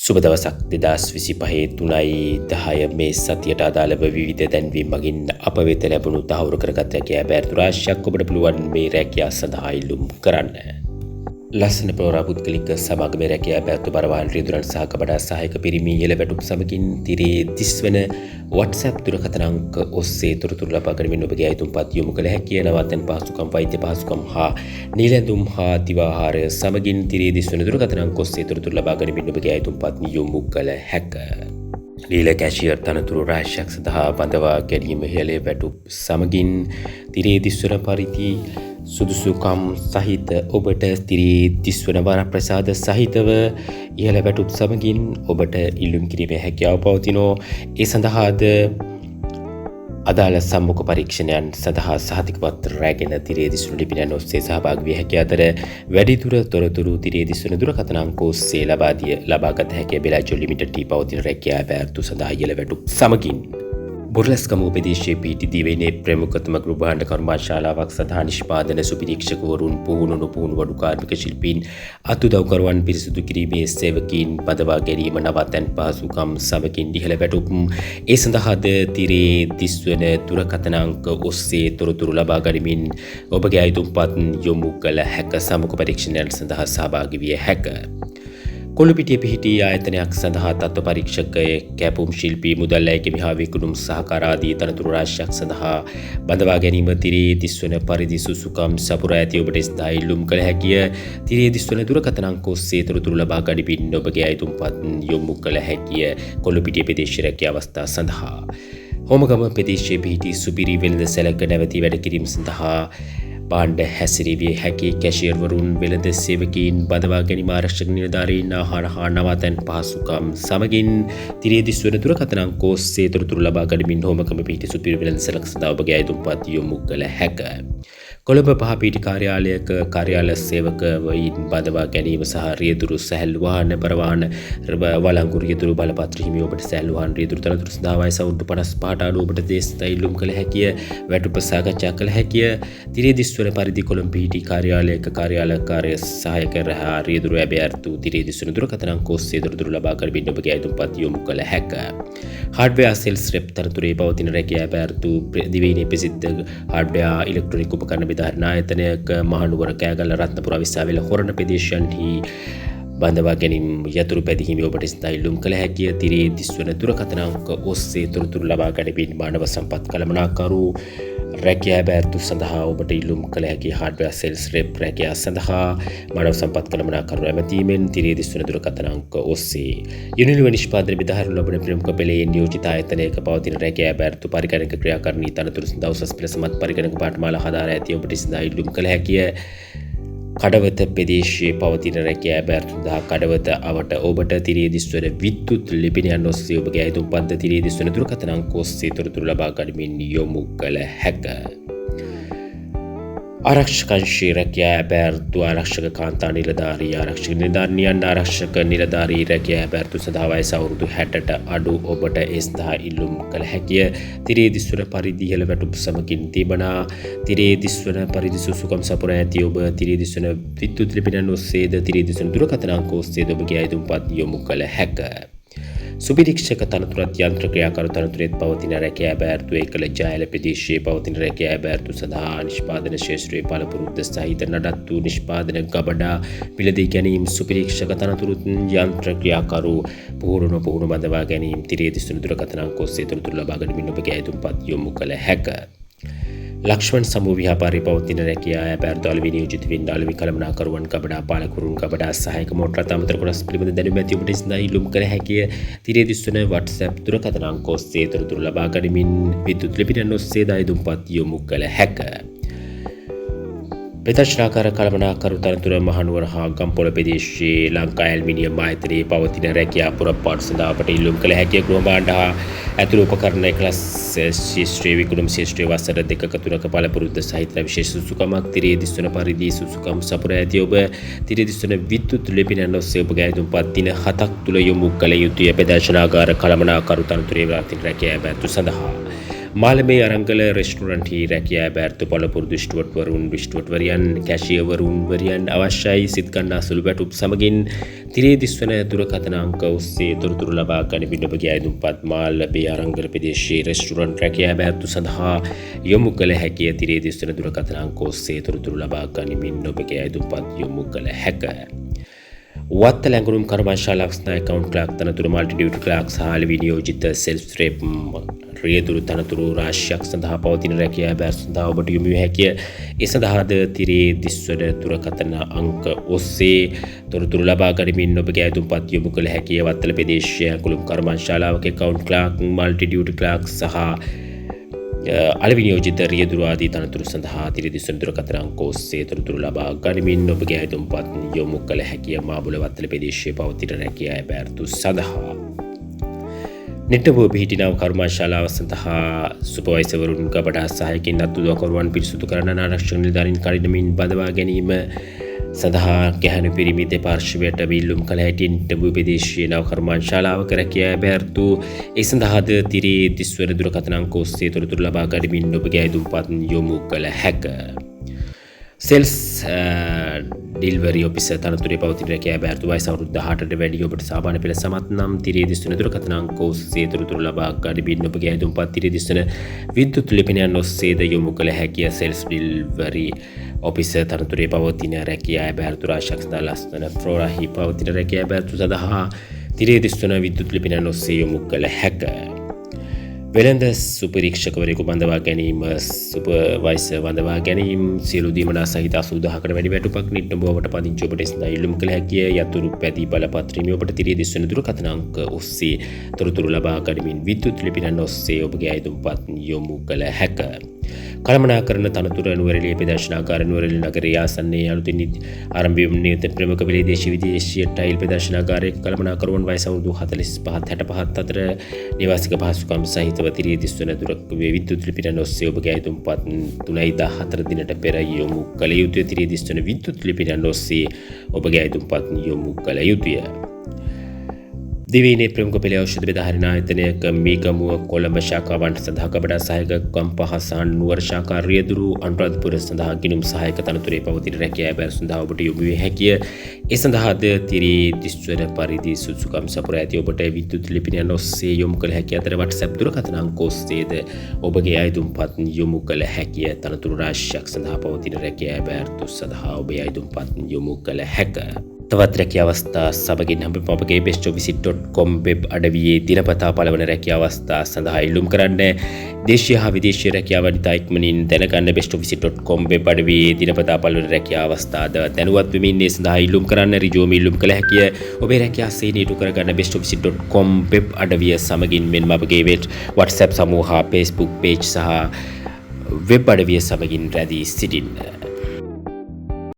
සුබ දවසක් 2025 මේ සතියට අදාළව විවිධ දැන්වීම් මගින් අප වෙත ලැබුණු තහවුරු කරගත් රැකියා බෑරතු රාශියක් ඔබට පුළුවන් මේ රැකියා සඳහා ඉල්ලුම් කරන්න. ලස්සන ප්‍රෝරා පුද්ගලික සමාගමේ රැකියා බෑරතු බරවාහන රියදුරන් සහ කබඩා සහායක පිරිමි ඉහළ වැටුප් සමගින් තිරේ 30 වන WhatsApp දුරකථන අංක ඔස්සේ තොරතුරු ලබා ගැනීමෙන් ඔබගේ අයතුම්පත් යොමු කළ හැකිය. නවාතැන් පහසුකම්, වෛද්‍ය පහසුකම් හා නිලැඳුම් හා දිවාහාර සමගින් තිරේ 30 වන දුරකථන අංක ඔස්සේ තොරතුරු ලබා ගැනීමෙන් ඔබගේ අයතුම්පත් යොමු කළ හැකිය. නීල කැෂියර් තනතුරු රාශියක් සඳහා බඳවා ගැනීම ඉහළ වැටුප් සමගින් තිරේ 30 වන පරිදි සුදුසුකම් සහිත ඔබට තිරේ 30 වන වරප්‍රසාද සහිතව ඉහළ වැටුප් සමගින් ඔබට ඉල්ලුම් කිරීමේ හැකියාව පවතිනෝ. ඒ සඳහාද අදාළ සම්මුඛ පරීක්ෂණයන් සඳහා සහතිකපත්‍ර රැගෙන තිරේ 30 වන ලිපිනයන් ඔස්සේ සහභාගී විය හැකි අතර වැඩිදුර තොරතුරු තිරේ 30 වන දුරකථන අංක ඔස්සේ ලබාගත හැකි බෙලාජොල් ලිමිටඩ් පවතින රැකියා බෑරතු සඳහා ඉහළ වැටුප් සමගින් බොරලස්කම උපදේශයේ පිහිටි දිවයිනේ ප්‍රමුඛතම ගෘහ භාණ්ඩ කර්මාශාලාවක් සඳහා නිෂ්පාදන සුපිරීක්ෂකවරුන් පුහුණු නොපුහුණු වඩු කාර්මික ශිල්පීන් අතුදව්කරුවන් පිරිසිදු කිරීමේ සේවකීන් බඳවා ගැනීම නවතැන් පහසුකම් සමගින් ඉහළ වැටුප්. ඒ සඳහාද තිරේ 30 වන දුරකථන අංක ඔස්සේ තොරතුරු ලබා ගනිමින් ඔබගේ අයතුම්පත් යොමු කළ හැක සමුඛ පරීක්ෂණයන් සඳහා සහභාගී විය හැකිය. කොළුපිටිය පිහිටි ආයතනයක් සඳහා තත්ත්ව පරීක්ෂකයෙක්, කැපුම් ශිල්පී, මුදල් අයකෙමි හා විකුණුම් සහකාර ආදී තනතුරු රාශියක් සඳහා බඳවා ගැනීම තිරේ 30 වන පරිදි සුසුකම් සපුරා ඇති ඔබට ස්ථා ඉල්ලුම් කළ හැකිය. තිරේ 30 වන දුරකථන අංක ඔස්සේ තොරතුරු ලබා ගනිමින් ඔබගේ අයතුම්පත් යොමු කළ හැකිය. කොළුපිටිය ප්‍රදේශීය රැකියා අවස්ථා සඳහා හෝමගම ප්‍රදේශයේ පිහිටි සුපිරි වෙළඳ සැලක නැවතී වැඩ කිරීම සඳහා පාණ්ඩ හැසිරවිය හැකි කැෂියර්වරුන්, වෙළඳ සේවකීන්, බඳවා ගැනීම ආරක්ෂක නිලධාරීන්, ආහාර හා නවාතැන් පහසුකම් සමගින් තිරේ 30 වන දුරකථන අංක ඔස්සේ තොරතුරු ලබා ගනිමින් හෝමගම පිහිටි සුපිරි වෙළඳ සැලක සඳහා ඔබගේ අයතුම්පත් යොමු කළ හැකිය. කොළඹ පහපිටි කාර්යාලයක කාර්යාල සේවකවයින් බඳවා ගැනීම සහ රියදුරු සැහැල්ලු වාහන පරවාහන වළංගු රියදුරු බලපත්‍ර හිමි ඔබට සැහැල්ලු වාහන රියදුරු තනතුරු සඳහා වයස අවුරුදු 55ට අඩු ඔබට දේශිත ඉල්ලුම් කළ හැකිය. වැටුප සාකච්ඡා කළ හැකිය. තිරේ 30 වන පරිදි කොළඹ පිහිටි කාර්යාලයක කාර්යාල කාර්ය සහායක රහා රියදුරු ඇබෑර්තු තිරේ 30 වන දුරකථන අංක ඔස්සේ තොරතුරු ලබා ගැනීම ඔබගේ අයතුම්පත් යොමු කළ හැකිය. හાર્ඩ්වෙයාර් සෙල්ස් රෙප් තනතුරේ පවතින රැකියා ඇබෑර්තු දිවයිනේ ප්‍රසිද්ධ හાર્ඩ්වෙයාර් ඉලෙක්ට්‍රොනික උපකරණ විධාරණ ආයතනයක මහනුවර, කෑගල්ල, රත්නපුර, විස්සාවෙල, හොරණ ප්‍රදේශයන්හි බඳවා ගැනීම යතුරු පැදිහිමි ඔබට ස්ථා ඉල්ලුම් කළ හැකිය. තිරේ 30 වන දුරකථන අංක ඔස්සේ තොරතුරු ලබා ගැනීම මානව සම්පත් කළමනාකරු රැකියා බෑරතු සඳහා ඔබට ඉල්ලුම් කළ හැකි. හાર્ඩ්වෙයාර් සෙල්ස් රෙප් රැකියා සඳහා මානව සම්පත් කළමනාකරු ඇමතීමෙන් තිරේ 30 වන දුරකථන අංක ඔස්සේ යුනිලිව නිෂ්පාදන විධාරණ ලබන ප්‍රමුඛ පෙළේ නියෝජිත ආයතනයක පවතින රැකියා බෑරතු පරිගණක ක්‍රියාකරණී තනතුරු සඳහා උසස් පෙළ සමත් පරිගණක පාඨමාලා හදාරා ඇති ඔබට ස්ථා ඉල්ලුම් කළ හැකිය. කඩවත ප්‍රදේශයේ පවතින රැකියා බෑරතු සඳහා කඩවත අවට ඔබට තිරේ 30 වන විද්‍යුත් ලිපිනයන් ඔස්සේ ඔබගේ අයතුම්පත් තිරේ 30 වන දුරකථන අංක ඔස්සේ තොරතුරු ලබා ගැනීමෙන් යොමු කළ හැකිය. ආරක්ෂක අංශයේ රැකියා බෑරතු ආරක්ෂක කාන්තා නිලධාරී, ආරක්ෂක නිලධාරිනියන්, ආරක්ෂක නිලධාරී රැකියා බෑරතු සඳහා වයස අවුරුදු 60ට අඩු ඔබට ස්ථා ඉල්ලුම් කළ හැකිය. තිරේ 30 වන පරිදි ඉහළ වැටුප් සමගින් තිබෙනා තිරේ 30 වන පරිදි සුසුකම් සපුරා ඇති ඔබ තිරේ 30 වන විද්‍යුත් ලිපිනයන් ඔස්සේද තිරේ 30 වන දුරකථන අංක ඔස්සේද ඔබගේ අයතුම්පත් යොමු කළ හැකිය. සුපිරීක්ෂක තනතුරත් යන්ත්‍ර ක්‍රියාකරු තනතුරේත් පවතින රැකියා බෑරතු එකල ජයල ප්‍රදේශයේ පවතින රැකියා බෑරතු සඳහා නිෂ්පාදන ශේෂ්ත්‍රයේ පළපුරුද්ද සහිත නඩත්තු නිෂ්පාදන ගබඩා මිලදී ගැනීම සුපිරීක්ෂක තනතුරුත් යන්ත්‍ර ක්‍රියාකරු පුහුණු බඳවා ගැනීම තිරේ 30 වන දුරකථන අංක ඔස්සේ තොරතුරු ලබා ගැනීම ඔබගේ අයතුම්පත් යොමු කළ හැකිය. ලක්ෂ්මන් සමූහ ව්‍යාපාරයේ පවතින රැකියා ඇබෑරතු අලෙවි නියෝජිත වෙන්න අලෙවි කළමනාකරුවන්, කබඩා පාලකවරුන්, කබඩා සහායක මෝටර අමතර කොටස් පිළිබඳ දැනුම ඇති ඔබට ස්ථා ඉල්ලුම් කළ හැකිය. තිරේ 30 වන WhatsApp දුරකථන අංක ඔස්සේ තොරතුරු ලබා ගැනීමෙන් විද්‍යුත් ලිපිනයන් ඔස්සේ අයතුම්පත් යොමු කළ හැකිය. ප්‍රදර්ශනාකාර කළමනාකරු තනතුර මහනුවර හා ගම්පොළ ප්‍රදේශයේ ලංකා ඇල්මිනියම් ආයතනයේ පවතින රැකියා පුරපාටු සඳහා අපට ඉල්ලුම් කළ හැකිය. ගෘහ භාණ්ඩ හා ඇතුළු උපකරණ එකලස් ශිෂ්ට්‍රයේ විකුණුම් ශිෂ්ට්‍රයේ වසර 2-3ක පළපුරුද්ද සහිත විශේෂ සුසුකමක් තිරේ 30 වන පරිදි සුසුකම් සපුරා ඇති ඔබ තිරේ 30 වන විද්‍යුත් ලිපිනයන් ඔස්සේ ඔබගේ අයතුම්පත් දින 7ක් තුළ යොමු කළ යුතුය. ප්‍රදර්ශනාකාර කළමනාකරු තනතුරේ පවතින රැකියා බෑරතු සඳහා මාළමේ අරංගල රෙස්ටොරන්ට් හි රැකියා බැර්තු පළපුරුදු විෂ්ටුවට්වරියන් කැෂියවරුන්වරියන් අවශ්‍යයි සිත් ගන්නා සුළු වැටුප් සමගින් තිරේ දිස්වන දුරකථන අංක ඔස්සේ තොරතුරු ලබා ගනිමින් ඔබගේ අයදුම්පත් මාළමේ අරංගල ප්‍රදේශයේ රෙස්ටොරන්ට් රැකියා බැර්තු සඳහා යොමු කළ හැකිය. තිරේ දිස්වන දුරකථන අංක ඔස්සේ තොරතුරු ලබා ගනිමින් ඔබගේ අයදුම්පත් යොමු කළ හැකිය. වත්ත ලැඟුරුම් කර්මශාලාවක් ස්නාය කවුන්ට් ක්ලර්ක් තනතුරු මල්ටි ඩියුටි ක්ලර්ක් සහ විනියෝජිත සෙල්ෆ් රෙප් රියදුරු තනතුරු රාශියක් සඳහා පවතින රැකියා බැර් සඳහා ඔබට යොමු විය හැකිය. ඒ සඳහාද තිරේ දිස්වන දුරකථන අංක ඔස්සේ තොරතුරු ලබා ගනිමින් ඔබගේ අයදුම්පත් යොමු කළ හැකිය. වත්තල ප්‍රදේශීය කුළුම් කර්මශාලාවක කවුන්ට් ක්ලර්ක් මල්ටි ඩියුටි ක්ලර්ක් සහ අලවිනියෝජිත රියදුරු ආදී තනතුරු සඳහා තිරේ දිස්වන දුරකථන අංක ඔස්සේ තොරතුරු ලබා ගනිමින් ඔබගේ අයදුම්පත් යොමු කළ හැකිය. මාබුල වත්තල ප්‍රදේශයේ පවතින රැකියා බැර්තු සඳහා නිට්ටඹුව පිහිටිනව කර්මශාලාව සඳහා සුපර්වයිසර්වරුන් ගබඩා සහායකින් අත්උදව්කරුවන් පිරිසුදු කරන ආරක්ෂක නිලධාරීන් කඩිනමින් බඳවා ගැනීම සඳහා ගැහැණු පිරිමි දෙපාර්ශ්වයට විල්ලුම් කළ හැටි නිට්ටඹුව ප්‍රදේශීය නව කර්මශාලාවක රැකියා බැර්තු ඒ සඳහාද තිරේ දිස්වන දුරකථන අංක ඔස්සේ තොරතුරු ලබා ගනිමින් ඔබගේ අයදුම්පත් යොමු කළ හැකිය. සෙල්ස් ඩිල්වරි ඔෆිසර් තනතුරේ පවතින රැකියා බැර්තු වයස අවුරුදු 18ට වැඩි ඔබට සාමාන්‍ය පෙළ සමත් නම් තිරේ දිස්වන දුරකථන අංක ඔස්සේ තොරතුරු ලබා ගනිමින් ඔබගේ අයදුම්පත් තිරේ දිස්වන විද්‍යුත් ලිපිනයන් ඔස්සේද යොමු කළ හැකිය. සෙල්ස් ඩිල්වරි ඔෆිසර් තනතුරේ පවතින රැකියා බැර්තු රාශියක් සඳහා ලස්සන ෆ්ලෝරාහි පවතින රැකියා බැර්තු සඳහා තිරේ දිස්වන විද්‍යුත් ලිපිනයන් ඔස්සේ යොමු කළ හැකිය. වෙළඳ සුපරීක්ෂකවරයෙකු බඳවා ගැනීම සුපර්වයිසර් බඳවා ගැනීම සියලු දීමනා සහිත 80000කට වැඩි වැටුපක් නිට්ටඹුවට පදිංචි ඔබට සඳහා ඉල්ලුම් කළ හැකිය. යතුරු පැදී බලපත්‍රයේ ඔබට තිරේ දිස්වන දුරකථන අංක ඔස්සේ තොරතුරු ලබා ගනිමින් විද්‍යුත් ලිපිනයන් ඔස්සේ ඔබගේ අයදුම්පත් යොමු කළ හැකිය. කළමනාකරන තනතුර නුවරඑළිය ප්‍රදර්ශනාගාර නුවරඑළිය නගරයේ ආසන්නයේ අලුතින් ආරම්භ වූ නියත ප්‍රමුඛ විදේශීය විදේශීය ටයිල් ප්‍රදර්ශනාගාරයේ කළමනාකරුවන් වයස අවුරුදු 45-65 අතර නිවාසික පහසුකම් සහිතව තිරේ දිස්වන දුරක විද්‍යුත් ලිපිනයන් ඔස්සේ ඔබගේ අයදුම්පත් 3-14 දිනට පෙර යොමු කළ යුතුය. තිරේ දිස්වන විද්‍යුත් ලිපිනයන් ඔස්සේ ඔබගේ අයදුම්පත් යොමු කළ යුතුය. දිවයිනේ ප්‍රමුඛ පෙළ ඖෂධ බෙදාහරින ආයතනයක මීගමුව කොළඹ ශාඛාවන්ට සඳහා ගබඩා සහායක ගම්පහ සහ නුවර ශාඛා රියදුරු අනුරාධපුර සඳහා ගිණුම් සහායක තනතුරේ පවතින රැකියා බැර් සඳහා ඔබට යොමු විය හැකිය. ඒ සඳහාද තිරේ දිස්වන පරිදි සුසුකම් සපුර ඇති ඔබට විද්‍යුත් ලිපිනයන් ඔස්සේ යොමු කළ හැකිය. අතර WhatsApp දුරකථන අංක ඔස්සේද ඔබගේ අයදුම්පත් යොමු කළ හැකිය. තනතුරු රාශියක් සඳහා පවතින රැකියා බැර්තු සඳහා ඔබේ අයදුම්පත් යොමු කළ හැකිය. තවත් රැකියා අවස්ථා සමගින් අපගේ bestoffice.com වෙබ් අඩවියේ දිනපතා පළවන රැකියා අවස්ථා සඳහා ඉල්ලුම් කරන්න. දේශීය හා විදේශීය රැකියාව අනිතා ඉක්මනින් දැනගන්න bestoffice.com වෙබ් අඩවියේ දිනපතා පළවන රැකියා අවස්ථාද දැනුවත් වෙමින් ඒ සඳහා ඉල්ලුම් කරන්න. ඍජුවම ඉල්ලුම් කළ හැකිය. ඔබේ රැකියා සේනීටු කරගන්න bestoffice.com වෙබ් අඩවිය සමගින් මෙන්ම අපගේ WhatsApp සමූහ, Facebook page සහ වෙබ් අඩවිය සමගින් රැඳී සිටින්න.